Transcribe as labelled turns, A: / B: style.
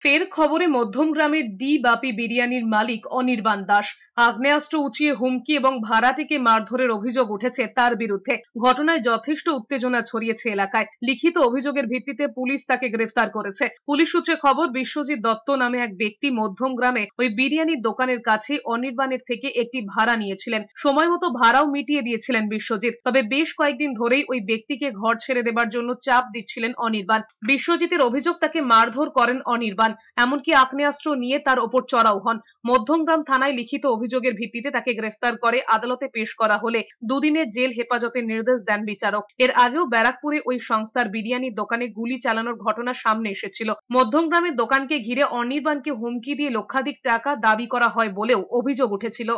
A: ফের খবরে মধ্যমগ্রামের ডি বাপি বিরিয়ানির মালিক অনির্বাণ দাস আগ্নেয়াস্ত্র উঁচিয়ে হুমকি এবং ভাড়াটিকে মারধরের অভিযোগ উঠেছে তার বিরুদ্ধে। ঘটনায় যথেষ্ট উত্তেজনা ছড়িয়েছে এলাকায়। লিখিত অভিযোগের ভিত্তিতে পুলিশ তাকে গ্রেফতার করেছে। পুলিশ সূত্রে খবর, বিশ্বজিৎ দত্ত নামে এক ব্যক্তি মধ্যমগ্রামে ওই বিরিয়ানির দোকানের কাছে অনির্বাণের থেকে একটি ভাড়া নিয়েছিলেন। সময় মতো ভাড়াও মিটিয়ে দিয়েছিলেন বিশ্বজিৎ। তবে বেশ কয়েকদিন ধরেই ওই ব্যক্তিকে ঘর ছেড়ে দেবার জন্য চাপ দিচ্ছিলেন অনির্বাণ। বিশ্বজিতের অভিযোগ, তাকে মারধর করেন অনির্বাণ, এমনকি আগ্নেয়াস্ত্র নিয়ে তার ওপর চড়াও হন। মধ্যমগ্রাম থানায় লিখিত অভিযোগের ভিত্তিতে তাকে গ্রেফতার করে আদালতে পেশ করা হলে দুদিনের জেল হেফাজতের নির্দেশ দেন বিচারক। এর আগেও ব্যারাকপুরে ওই সংস্থার বিরিয়ানির দোকানে গুলি চালানোর ঘটনা সামনে এসেছিল। মধ্যমগ্রামের দোকানকে ঘিরে অনির্বাণকে হুমকি দিয়ে লক্ষাধিক টাকা দাবি করা হয় বলেও অভিযোগ উঠেছিল।